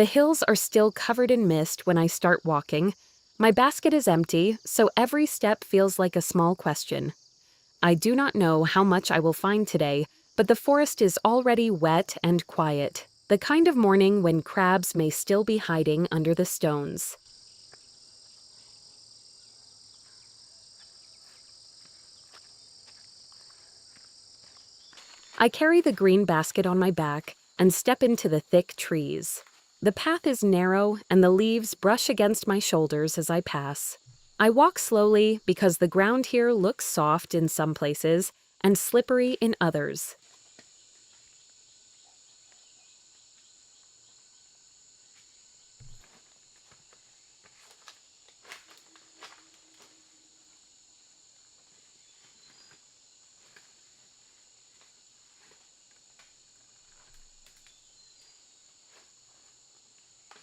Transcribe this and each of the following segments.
The hills are still covered in mist when I start walking. My basket is empty, so every step feels like a small question. I do not know how much I will find today, but the forest is already wet and quiet, the kind of morning when crabs may still be hiding under the stones. I carry the green basket on my back and step into the thick trees. The path is narrow and the leaves brush against my shoulders as I pass. I walk slowly because the ground here looks soft in some places and slippery in others.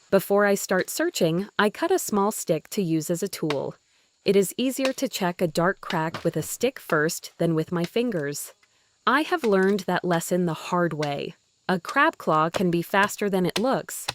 Before I start searching, I cut a small stick to use as a tool. It is easier to check a dark crack with a stick first than with my fingers. I have learned that lesson the hard way. A crab claw can be faster than it looks.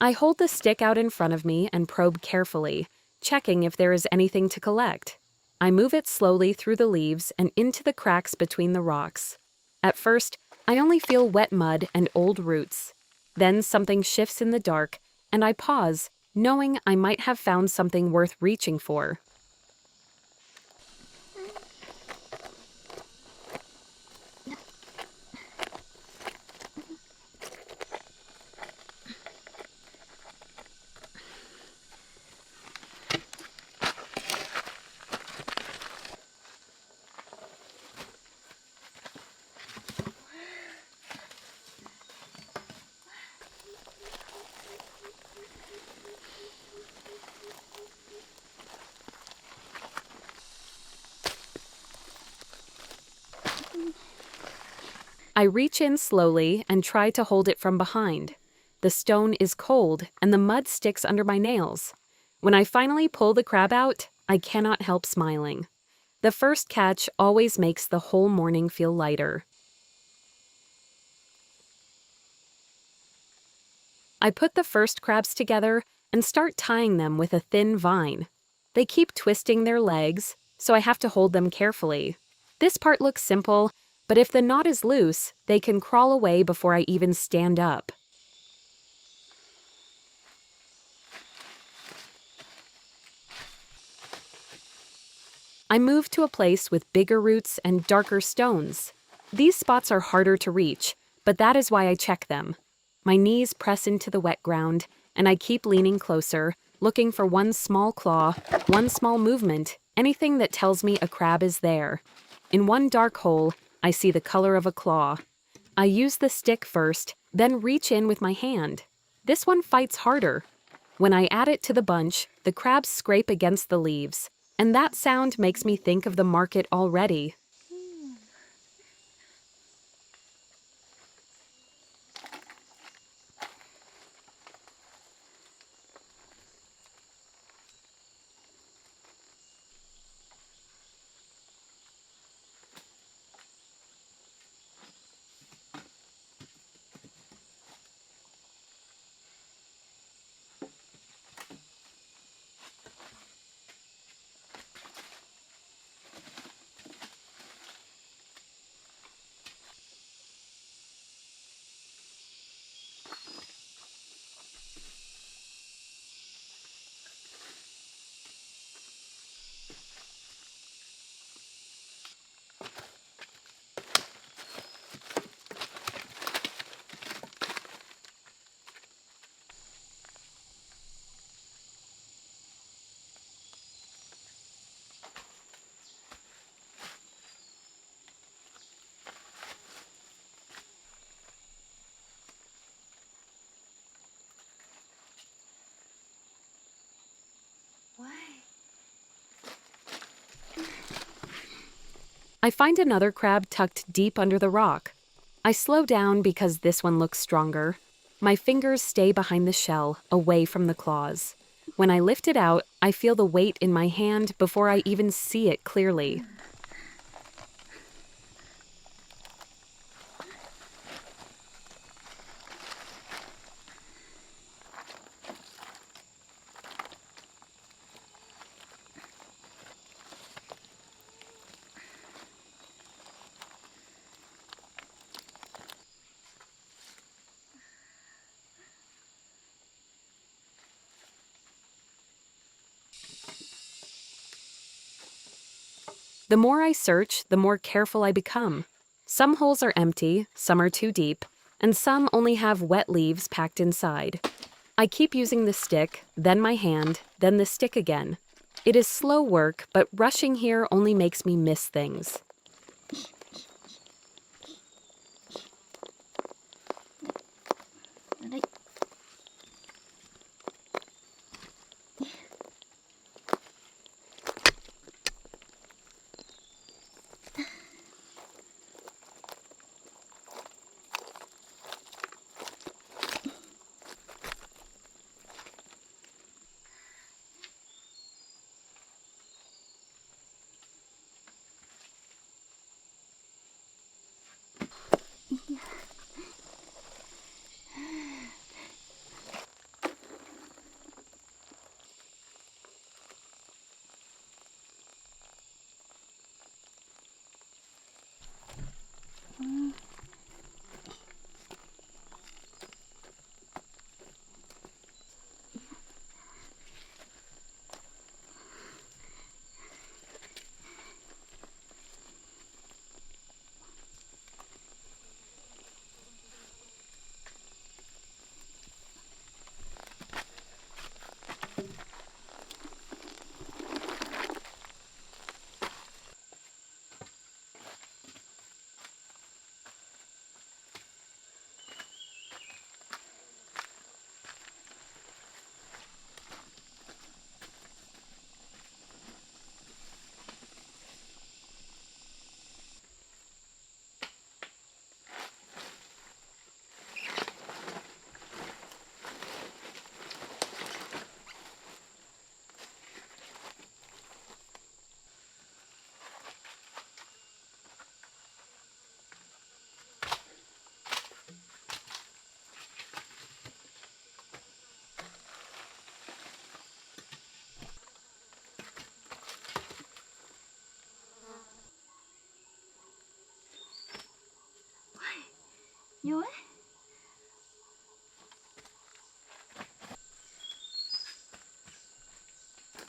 I hold the stick out in front of me and probe carefully, checking if there is anything to collect. I move it slowly through the leaves and into the cracks between the rocks. At first, I only feel wet mud and old roots. Then something shifts in the dark, and I pause, knowing I might have found something worth reaching for. I reach in slowly and try to hold it from behind. The stone is cold and the mud sticks under my nails. When I finally pull the crab out, I cannot help smiling. The first catch always makes the whole morning feel lighter. I put the first crabs together and start tying them with a thin vine. They keep twisting their legs, so I have to hold them carefully. This part looks simple, but if the knot is loose, they can crawl away before I even stand up. I move to a place with bigger roots and darker stones. These spots are harder to reach, but that is why I check them. My knees press into the wet ground, and I keep leaning closer, looking for one small claw, one small movement, anything that tells me a crab is there. In one dark hole, I see the color of a claw. I use the stick first, then reach in with my hand. This one fights harder. When I add it to the bunch, the crabs scrape against the leaves, and that sound makes me think of the market already. I find another crab tucked deep under the rock. I slow down because this one looks stronger. My fingers stay behind the shell, away from the claws. When I lift it out, I feel the weight in my hand before I even see it clearly. The more I search, the more careful I become. Some holes are empty, some are too deep, and some only have wet leaves packed inside. I keep using the stick, then my hand, then the stick again. It is slow work, but rushing here only makes me miss things.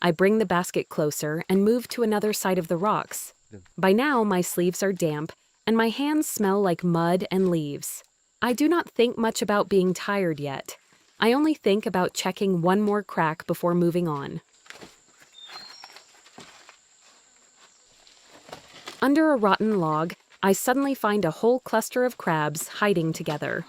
I bring the basket closer and move to another side of the rocks. By now, my sleeves are damp, and my hands smell like mud and leaves. I do not think much about being tired yet. I only think about checking one more crack before moving on. Under a rotten log, I suddenly find a whole cluster of crabs hiding together.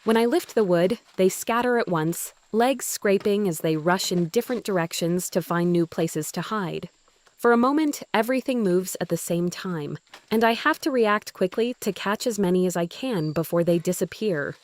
When I lift the wood, they scatter at once, legs scraping as they rush in different directions to find new places to hide. For a moment, everything moves at the same time, and I have to react quickly to catch as many as I can before they disappear.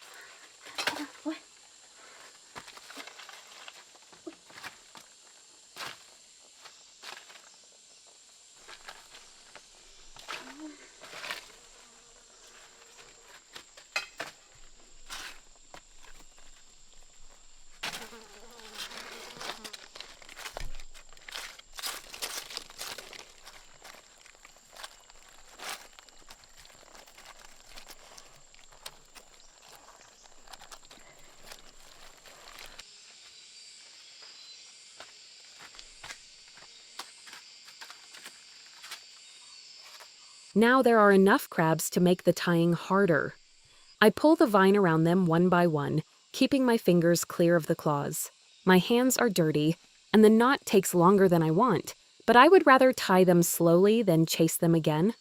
Now there are enough crabs to make the tying harder. I pull the vine around them one by one, keeping my fingers clear of the claws. My hands are dirty, and the knot takes longer than I want, but I would rather tie them slowly than chase them again.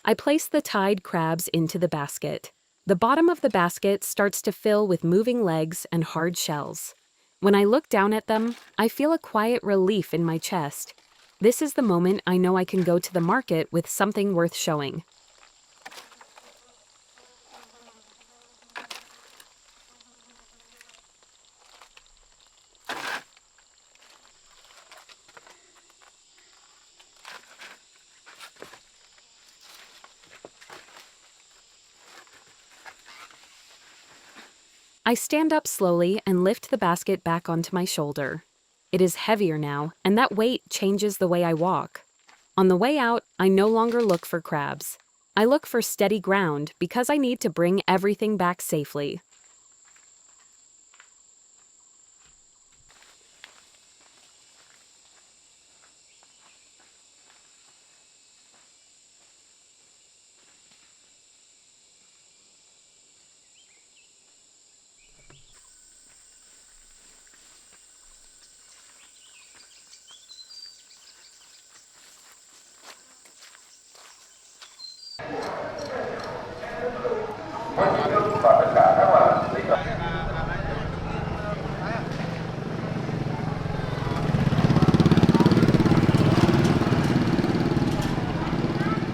I place the tied crabs into the basket. The bottom of the basket starts to fill with moving legs and hard shells. When I look down at them, I feel a quiet relief in my chest. This is the moment I know I can go to the market with something worth showing. I stand up slowly and lift the basket back onto my shoulder. It is heavier now, and that weight changes the way I walk. On the way out, I no longer look for crabs. I look for steady ground because I need to bring everything back safely.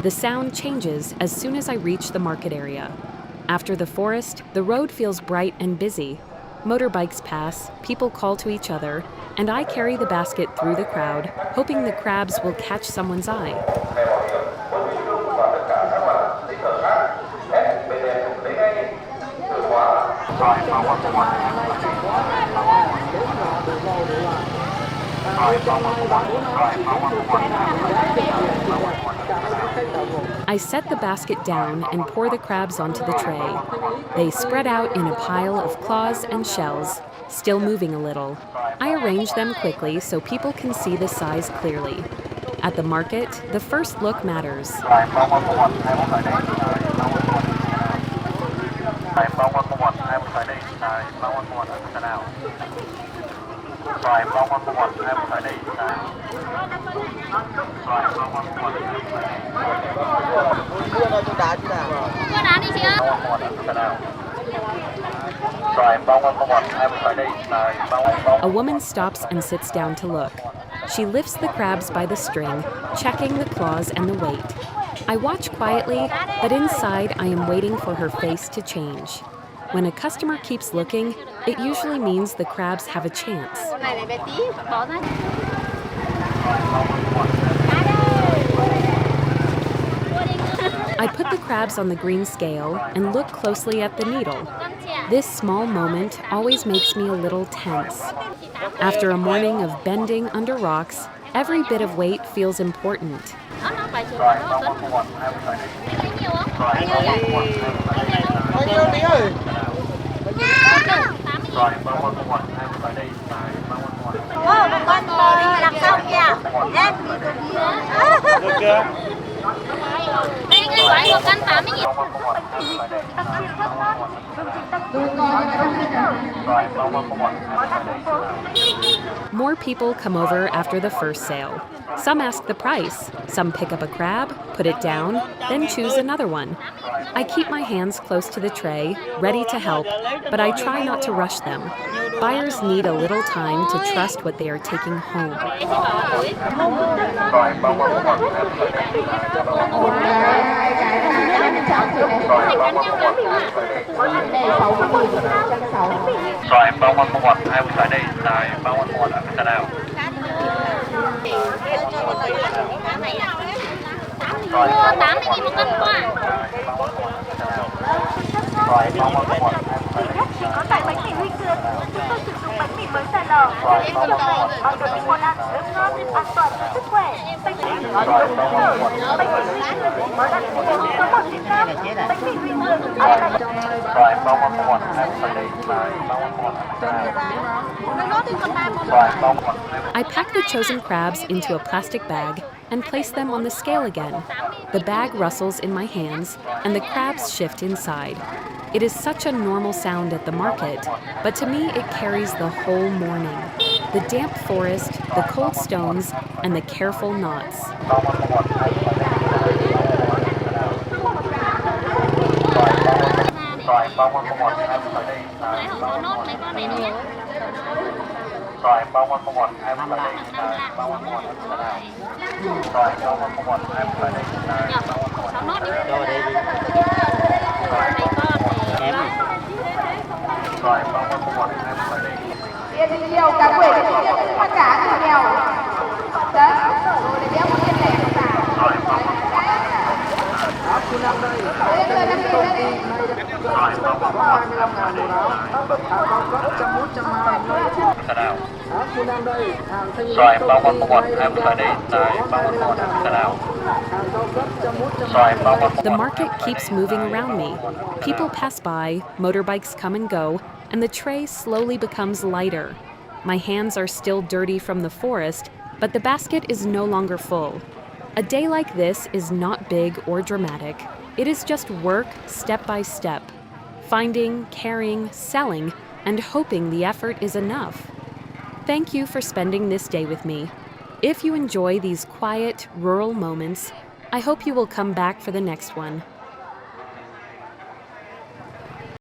The sound changes as soon as I reach the market area. After the forest, the road feels bright and busy. Motorbikes pass, people call to each other, and I carry the basket through the crowd, hoping the crabs will catch someone's eye. I set the basket down and pour the crabs onto the tray. They spread out in a pile of claws and shells, still moving a little. I arrange them quickly so people can see the size clearly. At the market, the first look matters. A woman stops and sits down to look. She lifts the crabs by the string, checking the claws and the weight. I watch quietly, but inside I am waiting for her face to change. When a customer keeps looking, it usually means the crabs have a chance. I put the crabs on the green scale and look closely at the needle. This small moment always makes me a little tense. After a morning of bending under rocks, every bit of weight feels important. More people come over after the first sale. Some ask the price, some pick up a crab, put it down, then choose another one. I keep my hands close to the tray, ready to help, but I try not to rush them. Buyers need a little time to trust what they are taking home. I pack the chosen crabs into a plastic bag and place them on the scale again. The bag rustles in my hands, and the crabs shift inside. It is such a normal sound at the market, but to me it carries the whole morning. The damp forest, the cold stones, and the careful knots. bao quanh con một em phải đi Lấy hộp số nốt mấy con này nữa nhé. rồi bao quanh con một em phải đi bao quanh con một em phải nào rồi bao quanh con một em phải đi bao quanh con một 6 nốt đi. Rồi đây đi. Mấy con thì Em. rồi bao quanh con một em phải đi Tiền nhiều cả quỷ thì tiền tất cả thì nghèo. Đấy, rồi để béo tiền lẻ cả. rồi bao quanh con một rồi bao quanh con một em phải đi sẽ nào rồi bao quanh con một em phải đi bao quanh con một sẽ nào rồi bao quanh con The một market keeps moving around me. People pass by, motorbikes come and go, and the tray slowly becomes lighter. My hands are still dirty from the forest, but the basket is no longer full. A day like this is not big or dramatic. It is just work step by step. Finding, carrying, selling, and hoping the effort is enough. Thank you for spending this day with me. If you enjoy these quiet, rural moments, I hope you will come back for the next one.